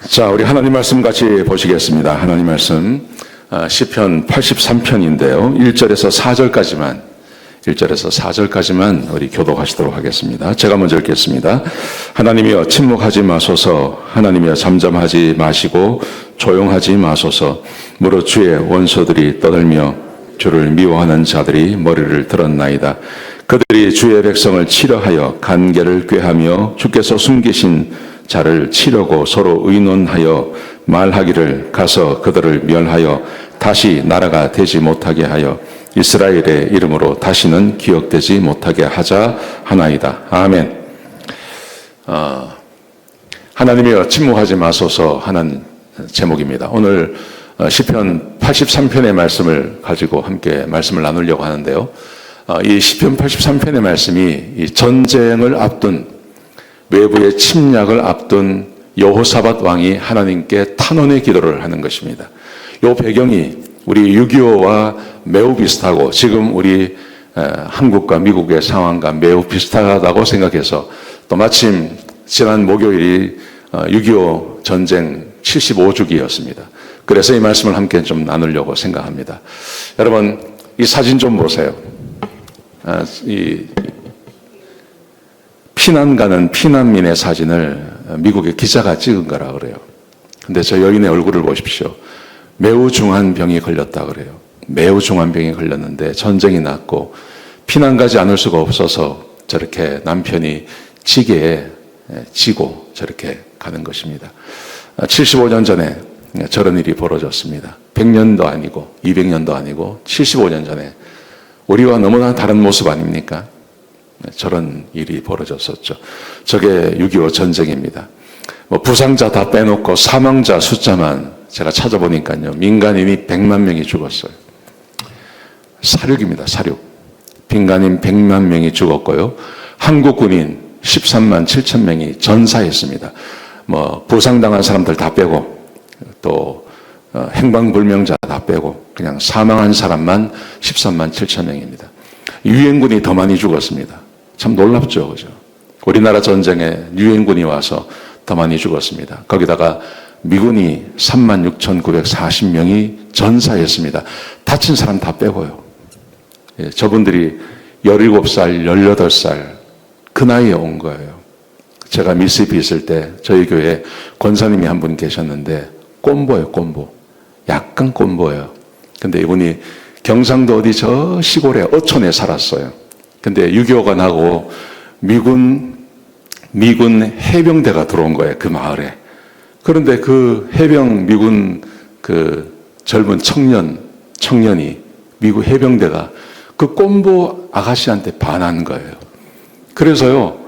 자, 우리 하나님 말씀 같이 보시겠습니다. 하나님 말씀 시편 83편인데요. 1절에서 4절까지만 우리 교독하시도록 하겠습니다. 제가 먼저 읽겠습니다. 하나님이여 침묵하지 마소서. 하나님이여 잠잠하지 마시고 조용하지 마소서. 무릇 주의 원수들이 떠들며 주를 미워하는 자들이 머리를 들었나이다. 그들이 주의 백성을 치려하여 간계를 꾀하며 주께서 숨기신 자를 치려고 서로 의논하여 말하기를 가서 그들을 멸하여 다시 나라가 되지 못하게 하여 이스라엘의 이름으로 다시는 기억되지 못하게 하자 하나이다. 아멘. 하나님이여 침묵하지 마소서 하는 제목입니다. 오늘 시편 83편의 말씀을 가지고 함께 말씀을 나누려고 하는데요. 이 시편 83편의 말씀이 이 전쟁을 앞둔, 외부의 침략을 앞둔 여호사밧 왕이 하나님께 탄원의 기도를 하는 것입니다. 이 배경이 우리 6.25와 매우 비슷하고 지금 우리 한국과 미국의 상황과 매우 비슷하다고 생각해서 또 마침 지난 목요일이 6.25 전쟁 75주기였습니다. 그래서 이 말씀을 함께 좀 나누려고 생각합니다. 여러분, 이 사진 좀 보세요. 이 피난 가는 피난민의 사진을 미국의 기자가 찍은 거라 그래요. 근데 저 여인의 얼굴을 보십시오. 매우 중한 병이 걸렸다 그래요. 매우 중한 병이 걸렸는데 전쟁이 났고 피난 가지 않을 수가 없어서 저렇게 남편이 지게에 지고 저렇게 가는 것입니다. 75년 전에 저런 일이 벌어졌습니다. 100년도 아니고 200년도 아니고 75년 전에 우리와 너무나 다른 모습 아닙니까? 저런 일이 벌어졌었죠. 저게 6.25 전쟁입니다. 부상자 다 빼놓고 사망자 숫자만 제가 찾아보니까요. 민간인이 100만 명이 죽었어요. 사륙입니다. 사륙. 민간인 100만 명이 죽었고요. 한국 군인 13만 7천 명이 전사했습니다. 부상당한 사람들 다 빼고 또 행방불명자 다 빼고 그냥 사망한 사람만 13만 7천 명입니다. 유엔군이 더 많이 죽었습니다. 참 놀랍죠, 그죠? 우리나라 전쟁에 유엔군이 와서 더 많이 죽었습니다. 거기다가 미군이 36,940명이 전사했습니다. 다친 사람 다 빼고요. 저분들이 17살, 18살 그 나이에 온 거예요. 제가 미시시피 있을 때 저희 교회에 권사님이 한 분 계셨는데 꼼보예요, 꼼보. 약간 꼼보예요. 근데 이분이 경상도 어디 저 시골에 어촌에 살았어요. 근데 6.25가 나고 미군 해병대가 들어온 거예요. 그 마을에. 그런데 그 해병 미군 그 젊은 청년이 미국 해병대가 그 꼼보 아가씨한테 반한 거예요. 그래서요,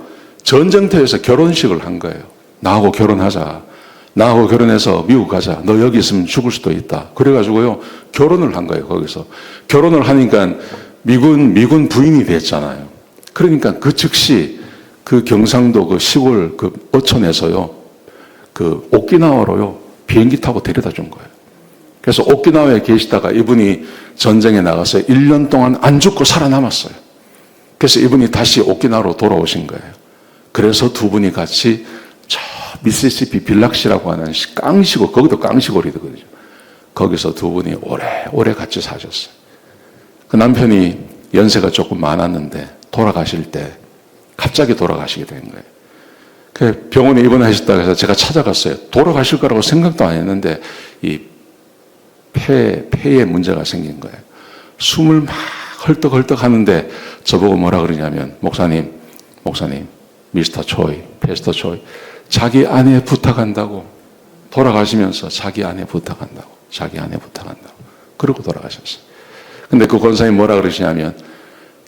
전쟁터에서 결혼식을 한 거예요. 나하고 결혼하자. 나하고 결혼해서 미국 가자. 너 여기 있으면 죽을 수도 있다. 그래가지고요, 결혼을 한 거예요, 거기서. 결혼을 하니까 미군 부인이 됐잖아요. 그러니까 그 즉시 그 경상도 그 시골 그 어촌에서요, 그 오키나와로요, 비행기 타고 데려다 준 거예요. 그래서 오키나와에 계시다가 이분이 전쟁에 나가서 1년 동안 안 죽고 살아남았어요. 그래서 이분이 다시 오키나와로 돌아오신 거예요. 그래서 두 분이 같이 저 미시시피 빌락시라고 하는 깡시골, 거기도 깡시골이거든요. 거기서 두 분이 오래 같이 사셨어요. 그 남편이 연세가 조금 많았는데 돌아가실 때 갑자기 돌아가시게 된 거예요. 그 병원에 입원하셨다고 해서 제가 찾아갔어요. 돌아가실 거라고 생각도 안 했는데 이 폐에 문제가 생긴 거예요. 숨을 막 헐떡헐떡 하는데 저보고 뭐라 그러냐면 목사님, 미스터 초이, 패스터 초이, 자기 아내 부탁한다고 돌아가시면서 자기 아내 부탁한다고 그러고 돌아가셨어요. 근데 그 권사님 뭐라 그러시냐면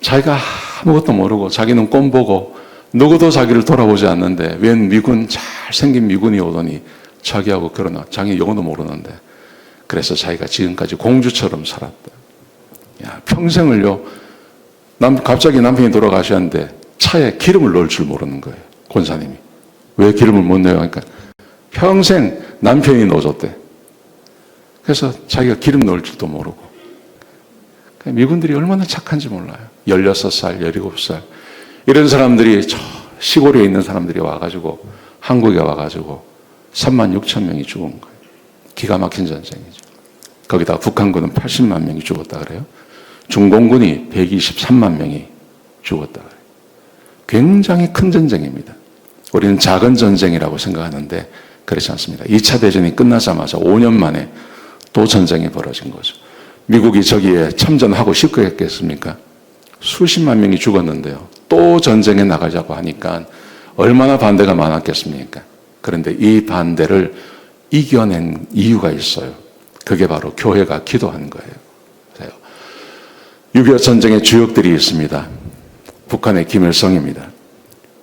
자기가 아무것도 모르고 자기는 꼼보고 누구도 자기를 돌아보지 않는데 웬 잘생긴 미군이 오더니 자기하고 결혼하, 자기 영어도 모르는데 그래서 자기가 지금까지 공주처럼 살았다. 야, 평생을요, 갑자기 남편이 돌아가셨는데 차에 기름을 넣을 줄 모르는 거예요. 권사님이. 왜 기름을 못 넣어요? 그러니까 평생 남편이 넣어줬대. 그래서 자기가 기름 넣을 줄도 모르고. 미군들이 얼마나 착한지 몰라요. 16살, 17살. 이런 사람들이 저 시골에 있는 사람들이 와가지고 한국에 와가지고 36,000명이 죽은 거예요. 기가 막힌 전쟁이죠. 거기다 북한군은 80만 명이 죽었다 그래요. 중공군이 123만 명이 죽었다 그래요. 굉장히 큰 전쟁입니다. 우리는 작은 전쟁이라고 생각하는데 그렇지 않습니다. 2차 대전이 끝나자마자 5년 만에 또 전쟁이 벌어진 거죠. 미국이 저기에 참전하고 싶겠습니까? 수십만 명이 죽었는데요. 또 전쟁에 나가자고 하니까 얼마나 반대가 많았겠습니까? 그런데 이 반대를 이겨낸 이유가 있어요. 그게 바로 교회가 기도한 거예요. 6.25 전쟁의 주역들이 있습니다. 북한의 김일성입니다.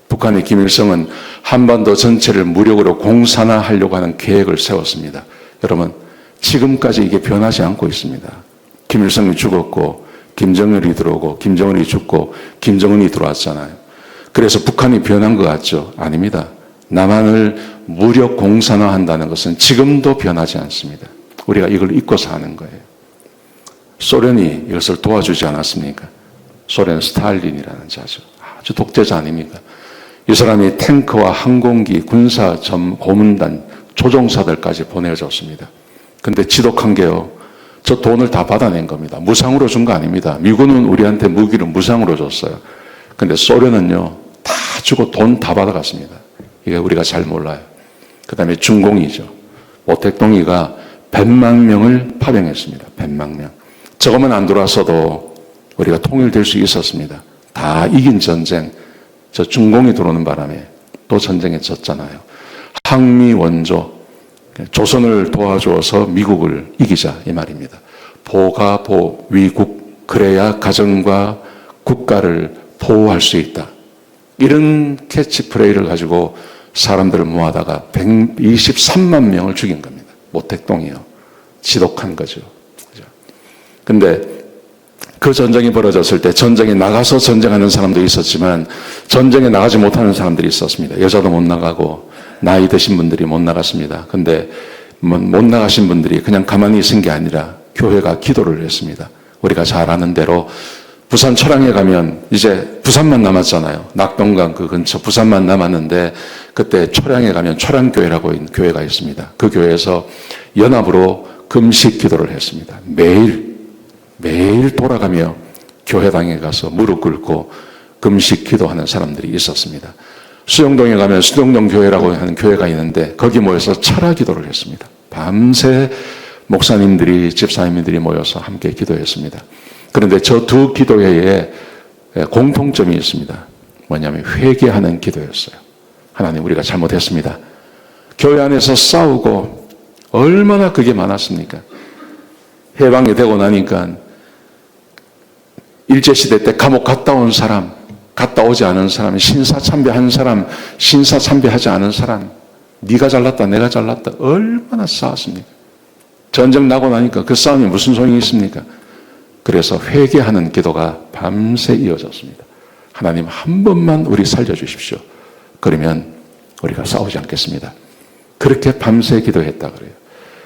북한의 김일성은 한반도 전체를 무력으로 공산화하려고 하는 계획을 세웠습니다. 여러분, 지금까지 이게 변하지 않고 있습니다. 김일성이 죽었고 김정일이 들어오고 김정은이 죽고 김정은이 들어왔잖아요. 그래서 북한이 변한 것 같죠? 아닙니다. 남한을 무력 공산화한다는 것은 지금도 변하지 않습니다. 우리가 이걸 잊고 사는 거예요. 소련이 이것을 도와주지 않았습니까? 소련 스탈린이라는 자죠. 아주 독재자 아닙니까? 이 사람이 탱크와 항공기, 군사 고문단, 조종사들까지 보내줬습니다. 근데 지독한 게요. 저 돈을 다 받아낸 겁니다. 무상으로 준 거 아닙니다. 미군은 우리한테 무기를 무상으로 줬어요. 근데 소련은요, 다 주고 돈 다 받아갔습니다. 이게 우리가 잘 몰라요. 그 다음에 중공이죠. 모택동이가 100만 명을 파병했습니다. 100만 명. 저거만 안 들어왔어도 우리가 통일될 수 있었습니다. 다 이긴 전쟁, 저 중공이 들어오는 바람에 또 전쟁에 졌잖아요. 항미 원조, 조선을 도와줘서 미국을 이기자 이 말입니다. 보가보 위국, 그래야 가정과 국가를 보호할 수 있다. 이런 캐치프레이를 가지고 사람들을 모아다가 123만 명을 죽인 겁니다. 모택동이요. 지독한 거죠. 근데 그 전쟁이 벌어졌을 때 전쟁에 나가서 전쟁하는 사람도 있었지만 전쟁에 나가지 못하는 사람들이 있었습니다. 여자도 못 나가고 나이 드신 분들이 못 나갔습니다. 근데 못 나가신 분들이 그냥 가만히 있은 게 아니라 교회가 기도를 했습니다. 우리가 잘 아는 대로 부산 철양에 가면 이제 부산만 남았잖아요. 낙동강 그 근처 부산만 남았는데 그때 철양에 가면 철양교회라고 있는 교회가 있습니다. 그 교회에서 연합으로 금식 기도를 했습니다. 매일 돌아가며 교회당에 가서 무릎 꿇고 금식 기도하는 사람들이 있었습니다. 수영동에 가면 수영동 교회라고 하는 교회가 있는데 거기 모여서 철야 기도를 했습니다. 밤새 목사님들이 집사님들이 모여서 함께 기도했습니다. 그런데 저 두 기도회에 공통점이 있습니다. 뭐냐면 회개하는 기도였어요. 하나님, 우리가 잘못했습니다. 교회 안에서 싸우고 얼마나 그게 많았습니까? 해방이 되고 나니까 일제시대 때 감옥 갔다 온 사람, 갔다 오지 않은 사람, 신사참배한 사람, 신사참배하지 않은 사람, 네가 잘났다 내가 잘났다 얼마나 싸웠습니까? 전쟁 나고 나니까 그 싸움이 무슨 소용이 있습니까? 그래서 회개하는 기도가 밤새 이어졌습니다. 하나님, 한 번만 우리 살려주십시오. 그러면 우리가 싸우지 않겠습니다. 그렇게 밤새 기도했다 그래요.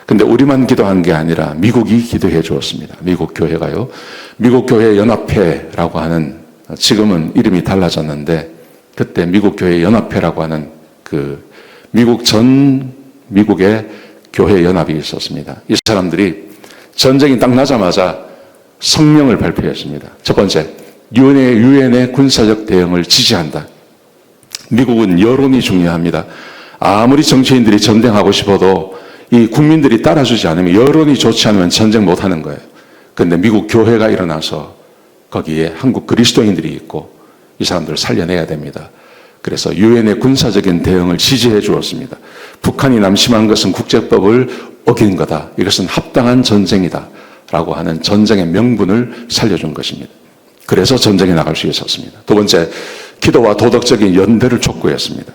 근데 우리만 기도한 게 아니라 미국이 기도해 주었습니다. 미국 교회가요. 미국 교회 연합회라고 하는, 지금은 이름이 달라졌는데 그때 미국 교회 연합회라고 하는 그 미국의 교회 연합이 있었습니다. 이 사람들이 전쟁이 딱 나자마자 성명을 발표했습니다. 첫 번째, 유엔의 군사적 대응을 지지한다. 미국은 여론이 중요합니다. 아무리 정치인들이 전쟁하고 싶어도 이 국민들이 따라주지 않으면, 여론이 좋지 않으면 전쟁 못하는 거예요. 그런데 미국 교회가 일어나서 거기에 한국 그리스도인들이 있고 이 사람들을 살려내야 됩니다. 그래서 유엔의 군사적인 대응을 지지해 주었습니다. 북한이 남심한 것은 국제법을 어긴 거다. 이것은 합당한 전쟁이다. 라고 하는 전쟁의 명분을 살려준 것입니다. 그래서 전쟁에 나갈 수 있었습니다. 두 번째, 기도와 도덕적인 연대를 촉구했습니다.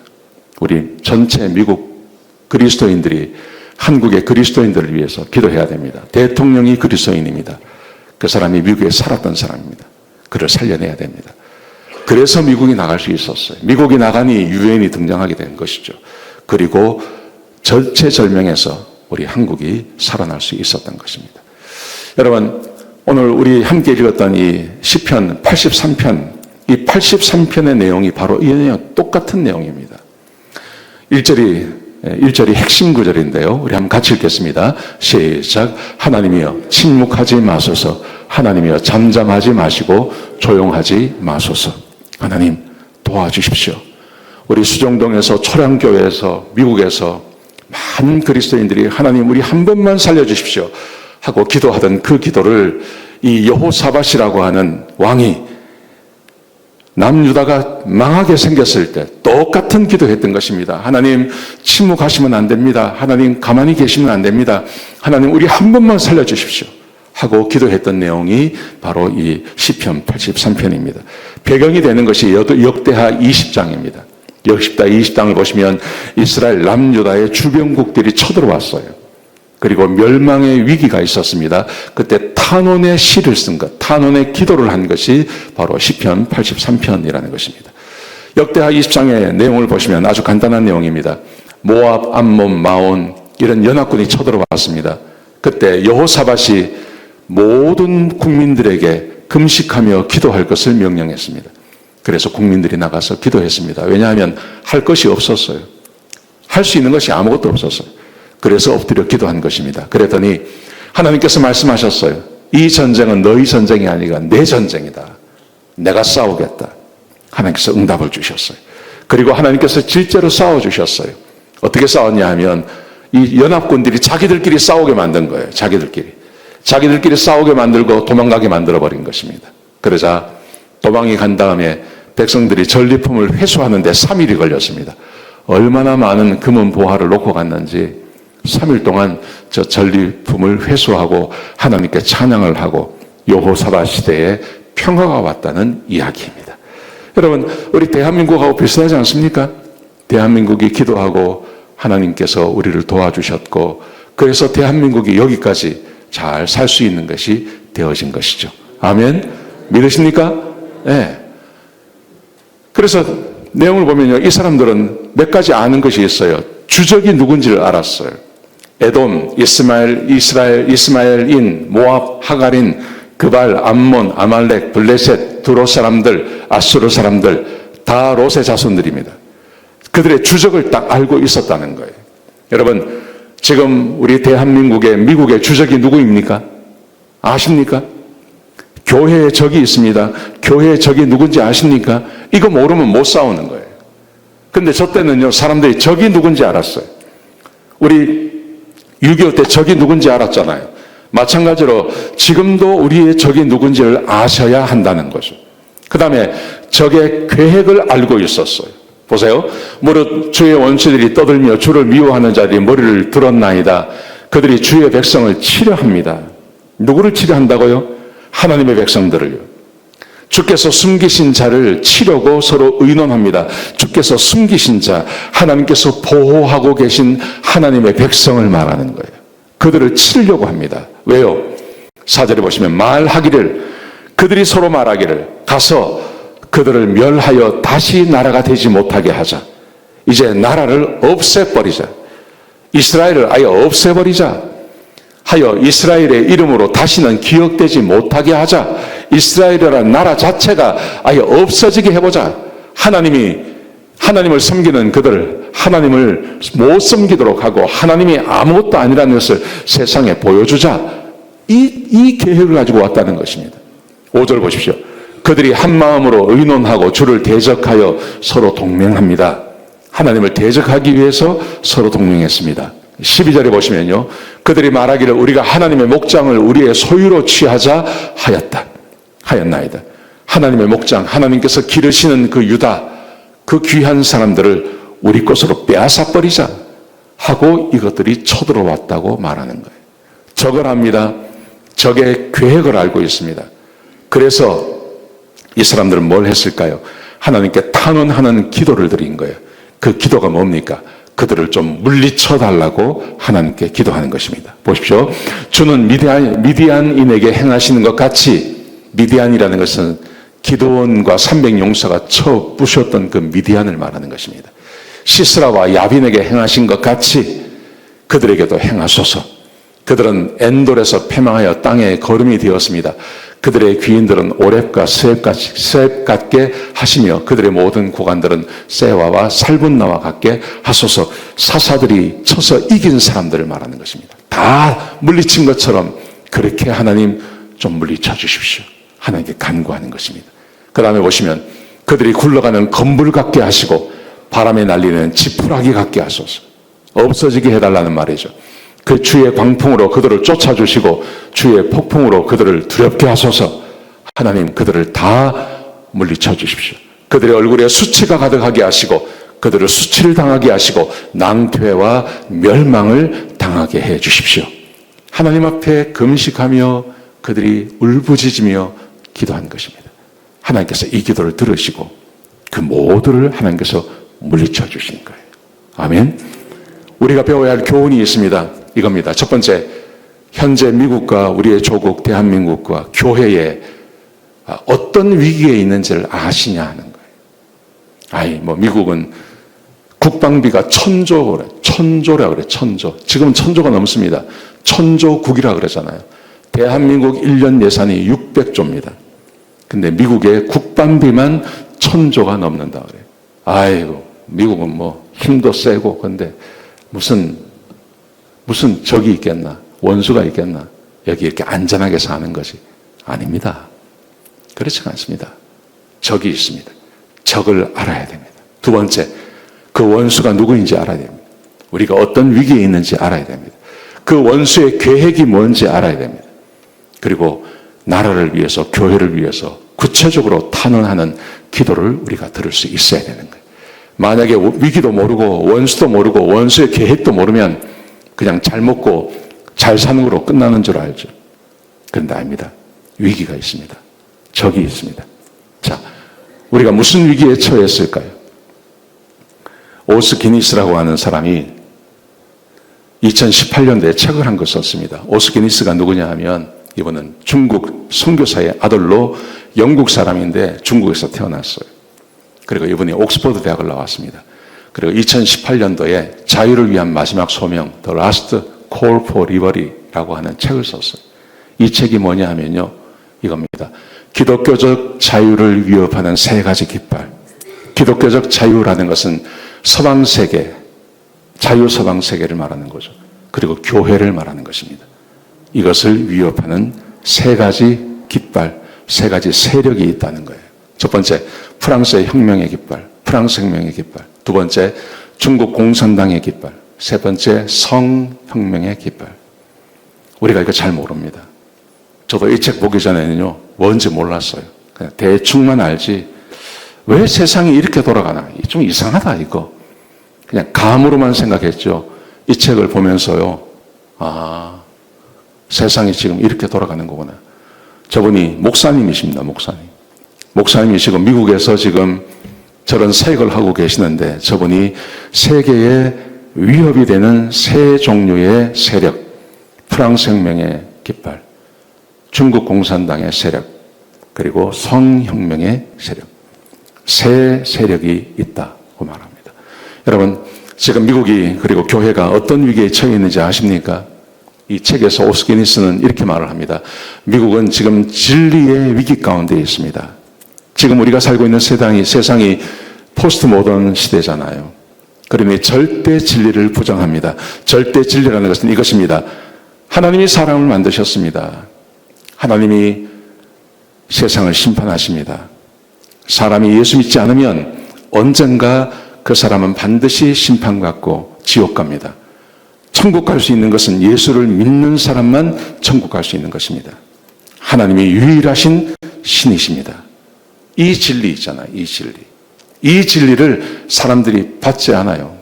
우리 전체 미국 그리스도인들이 한국의 그리스도인들을 위해서 기도해야 됩니다. 대통령이 그리스도인입니다. 그 사람이 미국에 살았던 사람입니다. 그를 살려내야 됩니다. 그래서 미국이 나갈 수 있었어요. 미국이 나가니 유엔이 등장하게 된 것이죠. 그리고 절체절명에서 우리 한국이 살아날 수 있었던 것입니다. 여러분, 오늘 우리 함께 읽었던 이 시편 83편, 이 83편의 내용이 바로 이 내용, 똑같은 내용입니다. 1절이 1절이 핵심 구절인데요. 우리 한번 같이 읽겠습니다. 시작. 하나님이여 침묵하지 마소서. 하나님이여 잠잠하지 마시고 조용하지 마소서. 하나님 도와주십시오. 우리 수정동에서 초량교회에서 미국에서 많은 그리스도인들이 하나님 우리 한 번만 살려주십시오 하고 기도하던 그 기도를 이 여호사밧이라고 하는 왕이 남유다가 망하게 생겼을 때 똑같은 기도했던 것입니다. 하나님 침묵하시면 안 됩니다. 하나님 가만히 계시면 안 됩니다. 하나님 우리 한 번만 살려주십시오 하고 기도했던 내용이 바로 이 시편 83편입니다. 배경이 되는 것이 역대하 20장입니다. 역대하 20장을 보시면 이스라엘 남유다의 주변국들이 쳐들어왔어요. 그리고 멸망의 위기가 있었습니다. 그때 탄원의 시를 쓴 것, 탄원의 기도를 한 것이 바로 시편 83편이라는 것입니다. 역대하 20장의 내용을 보시면 아주 간단한 내용입니다. 모압, 암몬, 마온 이런 연합군이 쳐들어왔습니다. 그때 여호사밧이 모든 국민들에게 금식하며 기도할 것을 명령했습니다. 그래서 국민들이 나가서 기도했습니다. 왜냐하면 할 것이 없었어요. 할 수 있는 것이 아무것도 없었어요. 그래서 엎드려 기도한 것입니다. 그랬더니 하나님께서 말씀하셨어요. 이 전쟁은 너희 전쟁이 아니라 내 전쟁이다. 내가 싸우겠다. 하나님께서 응답을 주셨어요. 그리고 하나님께서 실제로 싸워주셨어요. 어떻게 싸웠냐 하면 이 연합군들이 자기들끼리 싸우게 만든 거예요. 자기들끼리 싸우게 만들고 도망가게 만들어버린 것입니다. 그러자 도망이 간 다음에 백성들이 전리품을 회수하는데 3일이 걸렸습니다. 얼마나 많은 금은 보화를 놓고 갔는지 3일 동안 저 전리품을 회수하고 하나님께 찬양을 하고 여호사밧 시대에 평화가 왔다는 이야기입니다. 여러분 우리 대한민국하고 비슷하지 않습니까? 대한민국이 기도하고 하나님께서 우리를 도와주셨고 그래서 대한민국이 여기까지 잘 살 수 있는 것이 되어진 것이죠. 아멘? 믿으십니까? 네. 그래서 내용을 보면요. 이 사람들은 몇 가지 아는 것이 있어요. 주적이 누군지를 알았어요. 에돔, 이스마엘인, 모압, 하갈인, 그발, 암몬, 아말렉, 블레셋, 두로 사람들, 아수르 사람들 다 롯의 자손들입니다. 그들의 주적을 딱 알고 있었다는 거예요. 여러분 지금 우리 대한민국의 미국의 주적이 누구입니까? 아십니까? 교회에 적이 있습니다. 교회에 적이 누군지 아십니까? 이거 모르면 못 싸우는 거예요. 근데 저 때는요 사람들이 적이 누군지 알았어요. 우리 6.25 때 적이 누군지 알았잖아요. 마찬가지로 지금도 우리의 적이 누군지를 아셔야 한다는 거죠. 그 다음에 적의 계획을 알고 있었어요. 보세요. 무릇 주의 원수들이 떠들며 주를 미워하는 자들이 머리를 들었나이다. 그들이 주의 백성을 치려합니다. 누구를 치려한다고요? 하나님의 백성들을요. 주께서 숨기신 자를 치려고 서로 의논합니다. 주께서 숨기신 자, 하나님께서 보호하고 계신 하나님의 백성을 말하는 거예요. 그들을 치려고 합니다. 왜요? 4절에 보시면 말하기를, 그들이 서로 말하기를 가서 그들을 멸하여 다시 나라가 되지 못하게 하자. 이제 나라를 없애버리자. 이스라엘을 아예 없애버리자. 하여 이스라엘의 이름으로 다시는 기억되지 못하게 하자. 이스라엘이라는 나라 자체가 아예 없어지게 해보자. 하나님을 섬기는 그들, 하나님을 못 섬기도록 하고 하나님이 아무것도 아니라는 것을 세상에 보여주자. 이 계획을 가지고 왔다는 것입니다. 5절 보십시오. 그들이 한 마음으로 의논하고 주를 대적하여 서로 동맹합니다. 하나님을 대적하기 위해서 서로 동맹했습니다. 12절에 보시면요. 그들이 말하기를 우리가 하나님의 목장을 우리의 소유로 취하자 하였나이다. 하나님의 목장, 하나님께서 기르시는 그 유다, 그 귀한 사람들을 우리 것으로 빼앗아 버리자 하고 이것들이 쳐들어왔다고 말하는 거예요. 적을 합니다. 적의 계획을 알고 있습니다. 그래서 이 사람들은 뭘 했을까요? 하나님께 탄원하는 기도를 드린 거예요. 그 기도가 뭡니까? 그들을 좀 물리쳐 달라고 하나님께 기도하는 것입니다. 보십시오. 주는 미디안인에게 행하시는 것 같이, 미디안이라는 것은 기드온과 300용사가 쳐 부셨던 그 미디안을 말하는 것입니다. 시스라와 야빈에게 행하신 것 같이 그들에게도 행하소서. 그들은 엔돌에서 패망하여 땅에 거름이 되었습니다. 그들의 귀인들은 오렙과 스웹 같게 하시며 그들의 모든 고관들은 세와와 살분나와 같게 하소서. 사사들이 쳐서 이긴 사람들을 말하는 것입니다. 다 물리친 것처럼 그렇게 하나님 좀 물리쳐 주십시오. 하나님께 간구하는 것입니다. 그 다음에 보시면 그들이 굴러가는 건물 같게 하시고 바람에 날리는 지푸라기 같게 하소서. 없어지게 해달라는 말이죠. 그 주의 광풍으로 그들을 쫓아주시고 주의 폭풍으로 그들을 두렵게 하소서. 하나님 그들을 다 물리쳐 주십시오. 그들의 얼굴에 수치가 가득하게 하시고 그들을 수치를 당하게 하시고 낭퇴와 멸망을 당하게 해 주십시오. 하나님 앞에 금식하며 그들이 울부짖으며 기도한 것입니다. 하나님께서 이 기도를 들으시고 그 모두를 하나님께서 물리쳐 주시는 거예요. 아멘. 우리가 배워야 할 교훈이 있습니다. 이겁니다. 첫 번째, 현재 미국과 우리의 조국 대한민국과 교회에 어떤 위기에 있는지를 아시냐 하는 거예요. 미국은 국방비가 천조라 그래. 천조. 지금은 천조가 넘습니다. 천조국이라 그러잖아요. 대한민국 1년 예산이 600조입니다. 근데 미국의 국방비만 1000조가 넘는다 그래요. 미국은 힘도 세고 근데 무슨 적이 있겠나? 원수가 있겠나? 여기 이렇게 안전하게 사는 것이 아닙니다. 그렇지 않습니다. 적이 있습니다. 적을 알아야 됩니다. 두 번째, 그 원수가 누구인지 알아야 됩니다. 우리가 어떤 위기에 있는지 알아야 됩니다. 그 원수의 계획이 뭔지 알아야 됩니다. 그리고 나라를 위해서, 교회를 위해서 구체적으로 탄원하는 기도를 우리가 들을 수 있어야 되는 거예요. 만약에 위기도 모르고 원수도 모르고 원수의 계획도 모르면 그냥 잘 먹고 잘 사는 거로 끝나는 줄 알죠. 그런데 아닙니다. 위기가 있습니다. 적이 있습니다. 자, 우리가 무슨 위기에 처했을까요? 오스 기니스라고 하는 사람이 2018년도에 책을 한 걸 썼습니다. 오스 기니스가 누구냐 하면 이분은 중국 선교사의 아들로 영국 사람인데 중국에서 태어났어요. 그리고 이분이 옥스퍼드 대학을 나왔습니다. 그리고 2018년도에 자유를 위한 마지막 소명, The Last Call for Liberty라고 하는 책을 썼어요. 이 책이 뭐냐 하면요, 이겁니다. 기독교적 자유를 위협하는 세 가지 깃발. 기독교적 자유라는 것은 서방 세계, 자유 서방 세계를 말하는 거죠. 그리고 교회를 말하는 것입니다. 이것을 위협하는 세 가지 깃발, 세 가지 세력이 있다는 거예요. 첫 번째, 프랑스의 혁명의 깃발, 프랑스 혁명의 깃발. 두 번째, 중국 공산당의 깃발. 세 번째, 성혁명의 깃발. 우리가 이거 잘 모릅니다. 저도 이 책 보기 전에는요, 뭔지 몰랐어요. 그냥 대충만 알지, 왜 세상이 이렇게 돌아가나? 좀 이상하다, 이거. 그냥 감으로만 생각했죠. 이 책을 보면서요, 세상이 지금 이렇게 돌아가는 거구나. 저분이 목사님이십니다, 목사님. 목사님이시고 미국에서 지금 저런 사역을 하고 계시는데 저분이 세계에 위협이 되는 세 종류의 세력, 프랑스 혁명의 깃발, 중국 공산당의 세력, 그리고 성혁명의 세력, 세 세력이 있다고 말합니다. 여러분, 지금 미국이 그리고 교회가 어떤 위기에 처해 있는지 아십니까? 이 책에서 오스기니스는 이렇게 말을 합니다. 미국은 지금 진리의 위기 가운데 있습니다. 지금 우리가 살고 있는 세상이 포스트 모던 시대잖아요. 그러니 절대 진리를 부정합니다. 절대 진리라는 것은 이것입니다. 하나님이 사람을 만드셨습니다. 하나님이 세상을 심판하십니다. 사람이 예수 믿지 않으면 언젠가 그 사람은 반드시 심판받고 지옥 갑니다. 천국 갈 수 있는 것은 예수를 믿는 사람만 천국 갈 수 있는 것입니다. 하나님이 유일하신 신이십니다. 이 진리 있잖아요. 이 진리. 이 진리를 사람들이 받지 않아요.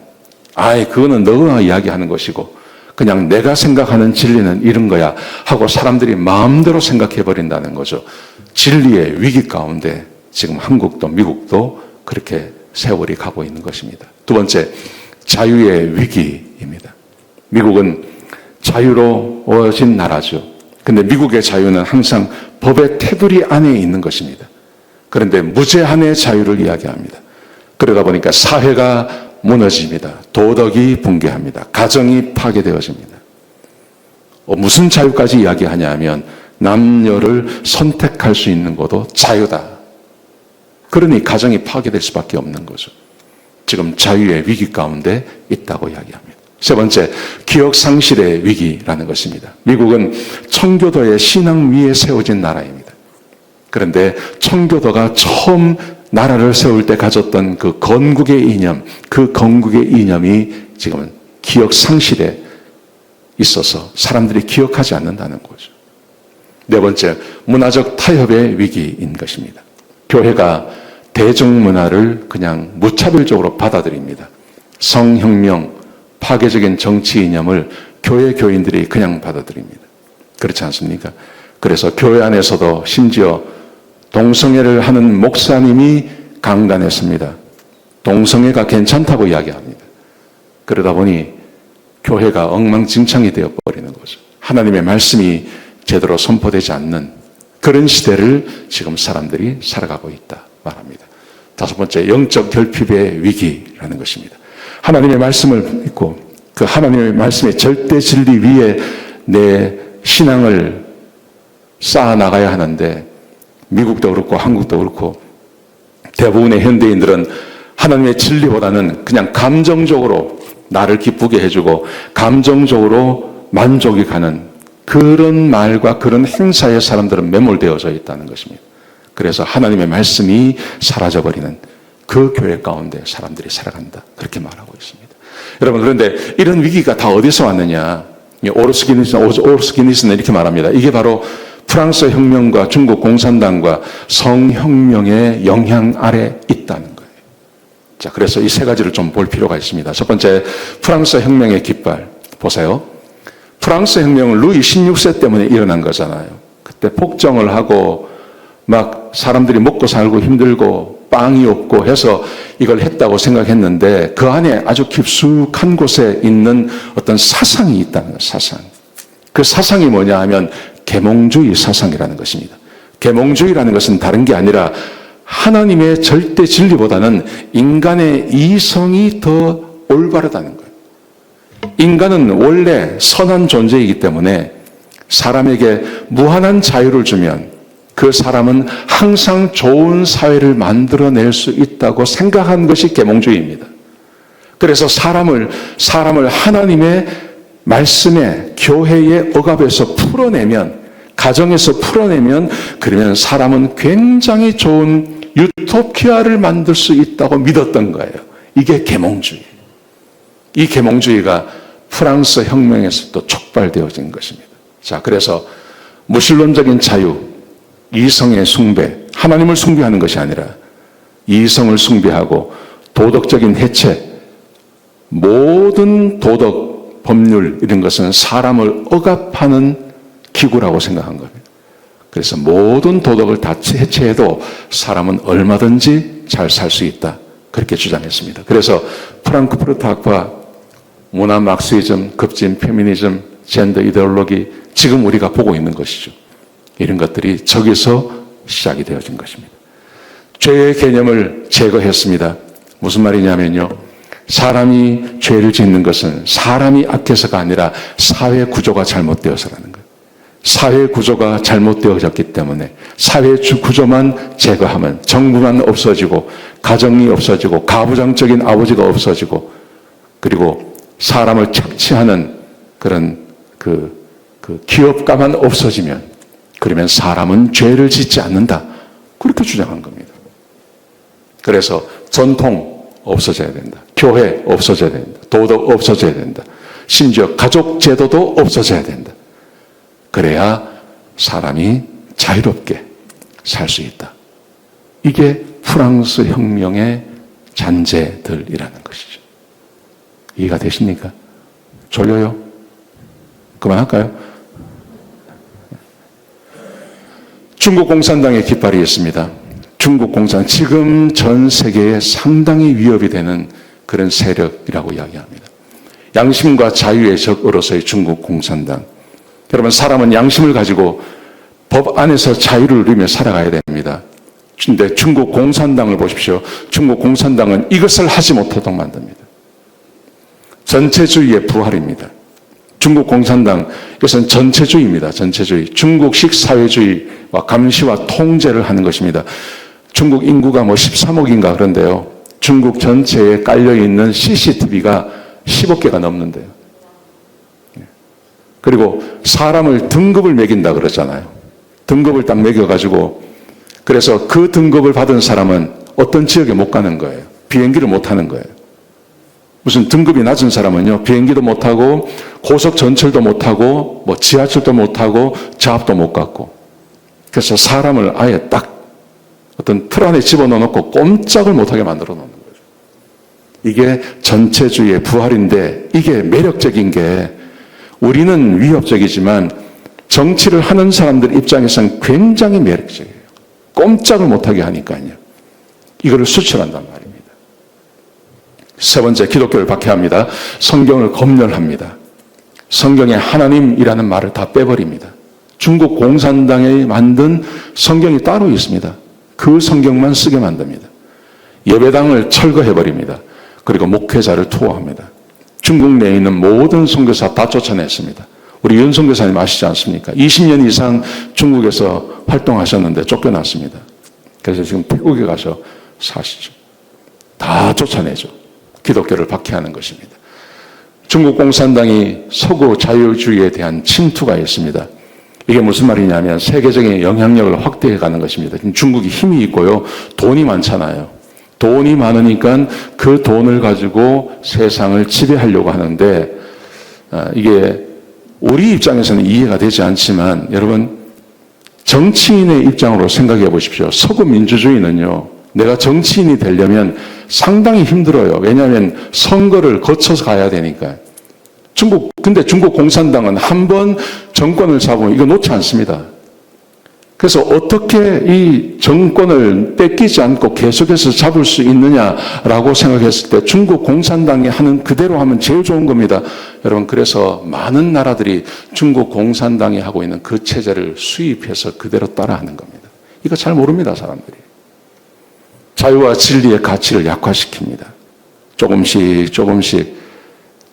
그거는 너가 이야기하는 것이고 그냥 내가 생각하는 진리는 이런 거야 하고 사람들이 마음대로 생각해 버린다는 거죠. 진리의 위기 가운데 지금 한국도 미국도 그렇게 세월이 가고 있는 것입니다. 두 번째, 자유의 위기입니다. 미국은 자유로워진 나라죠. 근데 미국의 자유는 항상 법의 테두리 안에 있는 것입니다. 그런데 무제한의 자유를 이야기합니다. 그러다 보니까 사회가 무너집니다. 도덕이 붕괴합니다. 가정이 파괴되어집니다. 무슨 자유까지 이야기하냐 하면 남녀를 선택할 수 있는 것도 자유다. 그러니 가정이 파괴될 수밖에 없는 거죠. 지금 자유의 위기 가운데 있다고 이야기합니다. 세 번째, 기억 상실의 위기라는 것입니다. 미국은 청교도의 신앙 위에 세워진 나라입니다. 그런데 청교도가 처음 나라를 세울 때 가졌던 그 건국의 이념, 그 건국의 이념이 지금은 기억 상실에 있어서 사람들이 기억하지 않는다는 거죠. 네 번째, 문화적 타협의 위기인 것입니다. 교회가 대중문화를 그냥 무차별적으로 받아들입니다. 성혁명, 파괴적인 정치 이념을 교회 교인들이 그냥 받아들입니다. 그렇지 않습니까? 그래서 교회 안에서도 심지어 동성애를 하는 목사님이 강단했습니다. 동성애가 괜찮다고 이야기합니다. 그러다 보니 교회가 엉망진창이 되어버리는 거죠. 하나님의 말씀이 제대로 선포되지 않는 그런 시대를 지금 사람들이 살아가고 있다 말합니다. 다섯 번째, 영적 결핍의 위기라는 것입니다. 하나님의 말씀을 믿고 그 하나님의 말씀의 절대 진리 위에 내 신앙을 쌓아나가야 하는데 미국도 그렇고 한국도 그렇고 대부분의 현대인들은 하나님의 진리보다는 그냥 감정적으로 나를 기쁘게 해주고 감정적으로 만족이 가는 그런 말과 그런 행사에 사람들은 매몰되어져 있다는 것입니다. 그래서 하나님의 말씀이 사라져버리는 그 교회 가운데 사람들이 살아간다. 그렇게 말하고 있습니다. 여러분, 그런데 이런 위기가 다 어디서 왔느냐? 오르스기니스는 이렇게 말합니다. 이게 바로 프랑스 혁명과 중국 공산당과 성혁명의 영향 아래 있다는 거예요. 자, 그래서 이 세 가지를 좀 볼 필요가 있습니다. 첫 번째, 프랑스 혁명의 깃발. 보세요. 프랑스 혁명은 루이 16세 때문에 일어난 거잖아요. 그때 폭정을 하고 막 사람들이 먹고 살고 힘들고 빵이 없고 해서 이걸 했다고 생각했는데 그 안에 아주 깊숙한 곳에 있는 어떤 사상이 있다는 거예요. 사상. 그 사상이 뭐냐 하면 계몽주의 사상이라는 것입니다. 계몽주의라는 것은 다른 게 아니라 하나님의 절대 진리보다는 인간의 이성이 더 올바르다는 거예요. 인간은 원래 선한 존재이기 때문에 사람에게 무한한 자유를 주면 그 사람은 항상 좋은 사회를 만들어낼 수 있다고 생각한 것이 계몽주의입니다. 그래서 사람을 하나님의 말씀에 교회의 억압에서 풀어내면, 가정에서 풀어내면, 그러면 사람은 굉장히 좋은 유토피아를 만들 수 있다고 믿었던 거예요. 이게 계몽주의. 이 계몽주의가 프랑스 혁명에서 또 촉발되어진 것입니다. 자, 그래서 무신론적인 자유, 이성의 숭배, 하나님을 숭배하는 것이 아니라 이성을 숭배하고 도덕적인 해체, 모든 도덕, 법률 이런 것은 사람을 억압하는 기구라고 생각한 겁니다. 그래서 모든 도덕을 다 해체해도 사람은 얼마든지 잘 살 수 있다. 그렇게 주장했습니다. 그래서 프랑크푸르트 학파, 문화 막시즘, 급진 페미니즘, 젠더 이데올로기, 지금 우리가 보고 있는 것이죠. 이런 것들이 저기서 시작이 되어진 것입니다. 죄의 개념을 제거했습니다. 무슨 말이냐면요. 사람이 죄를 짓는 것은 사람이 악해서가 아니라 사회 구조가 잘못되어서라는 거예요. 사회 구조가 잘못되어졌기 때문에 사회 구조만 제거하면 정부만 없어지고 가정이 없어지고 가부장적인 아버지가 없어지고 그리고 사람을 착취하는 그런 그 기업가만 없어지면 그러면 사람은 죄를 짓지 않는다. 그렇게 주장한 겁니다. 그래서 전통 없어져야 된다. 교회 없어져야 된다. 도덕 없어져야 된다. 심지어 가족 제도도 없어져야 된다. 그래야 사람이 자유롭게 살 수 있다. 이게 프랑스 혁명의 잔재들이라는 것이죠. 이해가 되십니까? 졸려요? 그만할까요? 중국 공산당의 깃발이 있습니다. 중국 공산, 지금 전 세계에 상당히 위협이 되는 그런 세력이라고 이야기합니다. 양심과 자유의 적으로서의 중국 공산당. 여러분, 사람은 양심을 가지고 법 안에서 자유를 누리며 살아가야 됩니다. 근데 중국 공산당을 보십시오. 중국 공산당은 이것을 하지 못하도록 만듭니다. 전체주의의 부활입니다. 중국 공산당, 이것은 전체주의입니다. 전체주의. 중국식 사회주의와 감시와 통제를 하는 것입니다. 중국 인구가 13억인가 그런데요. 중국 전체에 깔려있는 CCTV가 10억 개가 넘는데요. 그리고 사람을 등급을 매긴다 그러잖아요. 등급을 딱 매겨가지고, 그래서 그 등급을 받은 사람은 어떤 지역에 못 가는 거예요. 비행기를 못 타는 거예요. 무슨 등급이 낮은 사람은요, 비행기도 못 타고, 고속 전철도 못 타고, 지하철도 못 타고, 자업도 못 갖고. 그래서 사람을 아예 딱 어떤 틀 안에 집어넣어놓고 꼼짝을 못하게 만들어 놓는 거죠. 이게 전체주의의 부활인데, 이게 매력적인 게, 우리는 위협적이지만 정치를 하는 사람들 입장에서는 굉장히 매력적이에요. 꼼짝을 못하게 하니까요. 이거를 수출한단 말입니다. 세 번째, 기독교를 박해합니다. 성경을 검열합니다. 성경에 하나님이라는 말을 다 빼버립니다. 중국 공산당이 만든 성경이 따로 있습니다. 그 성경만 쓰게 만듭니다. 예배당을 철거해버립니다. 그리고 목회자를 투호합니다. 중국 내에 있는 모든 선교사 다 쫓아냈습니다. 우리 윤 선교사님 아시지 않습니까? 20년 이상 중국에서 활동하셨는데 쫓겨났습니다. 그래서 지금 태국에 가서 사시죠. 다 쫓아내죠. 기독교를 박해하는 것입니다. 중국 공산당이 서구 자유주의에 대한 침투가 있습니다. 이게 무슨 말이냐면 세계적인 영향력을 확대해가는 것입니다. 중국이 힘이 있고요. 돈이 많잖아요. 돈이 많으니까 그 돈을 가지고 세상을 지배하려고 하는데, 이게 우리 입장에서는 이해가 되지 않지만, 여러분, 정치인의 입장으로 생각해 보십시오. 서구 민주주의는요, 내가 정치인이 되려면 상당히 힘들어요. 왜냐하면 선거를 거쳐서 가야 되니까. 근데 중국 공산당은 한 번 정권을 잡으면 이거 놓지 않습니다. 그래서 어떻게 이 정권을 뺏기지 않고 계속해서 잡을 수 있느냐라고 생각했을 때 중국 공산당이 하는 그대로 하면 제일 좋은 겁니다. 여러분, 그래서 많은 나라들이 중국 공산당이 하고 있는 그 체제를 수입해서 그대로 따라하는 겁니다. 이거 잘 모릅니다, 사람들이. 자유와 진리의 가치를 약화시킵니다. 조금씩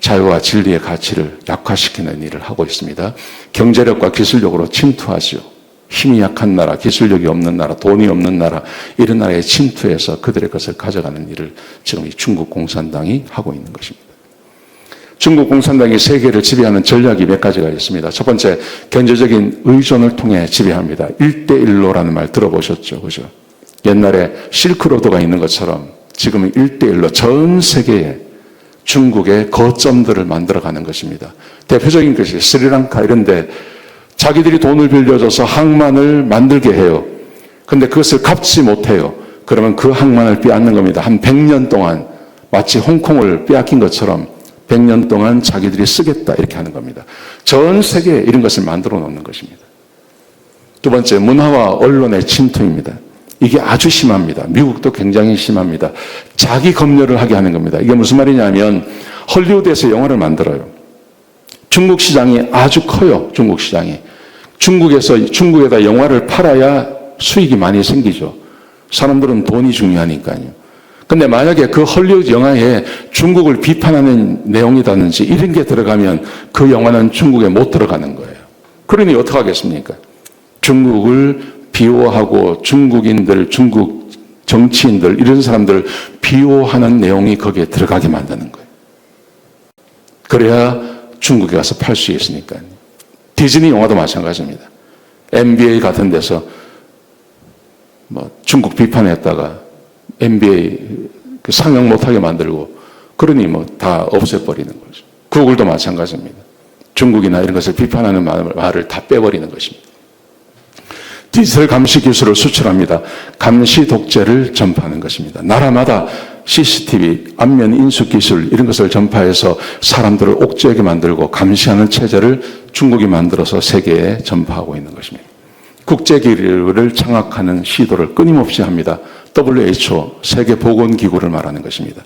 자유와 진리의 가치를 약화시키는 일을 하고 있습니다. 경제력과 기술력으로 침투하죠. 힘이 약한 나라, 기술력이 없는 나라, 돈이 없는 나라, 이런 나라에 침투해서 그들의 것을 가져가는 일을 지금 이 중국 공산당이 하고 있는 것입니다. 중국 공산당이 세계를 지배하는 전략이 몇 가지가 있습니다. 첫 번째, 경제적인 의존을 통해 지배합니다. 1대1로라는 말 들어보셨죠? 그죠? 옛날에 실크로드가 있는 것처럼 지금은 1대1로 전 세계에 중국의 거점들을 만들어가는 것입니다. 대표적인 것이 스리랑카 이런 데 자기들이 돈을 빌려줘서 항만을 만들게 해요. 근데 그것을 갚지 못해요. 그러면 그 항만을 빼앗는 겁니다. 한 100년 동안 마치 홍콩을 빼앗긴 것처럼 100년 동안 자기들이 쓰겠다 이렇게 하는 겁니다. 전 세계에 이런 것을 만들어 놓는 것입니다. 두 번째, 문화와 언론의 침투입니다. 이게 아주 심합니다. 미국도 굉장히 심합니다. 자기 검열을 하게 하는 겁니다. 이게 무슨 말이냐면 헐리우드에서 영화를 만들어요. 중국 시장이 아주 커요. 중국 시장이. 중국에다 영화를 팔아야 수익이 많이 생기죠. 사람들은 돈이 중요하니까요. 근데 만약에 그 헐리우드 영화에 중국을 비판하는 내용이라든지 이런 게 들어가면 그 영화는 중국에 못 들어가는 거예요. 그러니 어떻게 하겠습니까? 중국을 비호하고 중국인들, 중국 정치인들 이런 사람들을 비호하는 내용이 거기에 들어가게 만드는 거예요. 그래야 중국에 가서 팔 수 있으니까요. 디즈니 영화도 마찬가지입니다. NBA 같은 데서 중국 비판했다가 NBA 상영 못하게 만들고 그러니 다 없애버리는 거죠. 구글도 마찬가지입니다. 중국이나 이런 것을 비판하는 말을 다 빼버리는 것입니다. 디지털 감시 기술을 수출합니다. 감시 독재를 전파하는 것입니다. 나라마다 CCTV, 안면 인수 기술 이런 것을 전파해서 사람들을 옥죄하게 만들고 감시하는 체제를 중국이 만들어서 세계에 전파하고 있는 것입니다. 국제기구를 장악하는 시도를 끊임없이 합니다. WHO, 세계보건기구를 말하는 것입니다.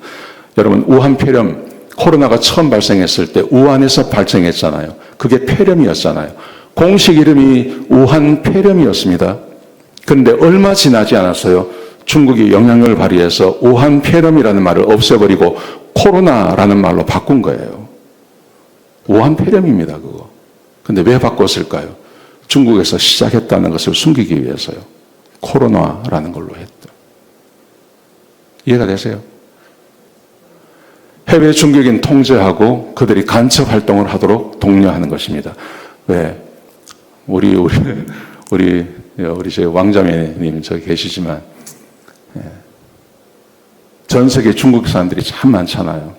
여러분, 우한 폐렴, 코로나가 처음 발생했을 때 우한에서 발생했잖아요. 그게 폐렴이었잖아요. 공식 이름이 우한 폐렴이었습니다. 그런데 얼마 지나지 않았어요. 중국이 영향력을 발휘해서 우한 폐렴이라는 말을 없애버리고 코로나라는 말로 바꾼 거예요. 우한 폐렴입니다, 그거. 근데 왜 바꿨을까요? 중국에서 시작했다는 것을 숨기기 위해서요. 코로나라는 걸로 했다. 이해가 되세요? 해외 중국인 통제하고 그들이 간첩 활동을 하도록 독려하는 것입니다. 왜? 우리 제 왕자매님 저기 계시지만, 전 세계 중국 사람들이 참 많잖아요.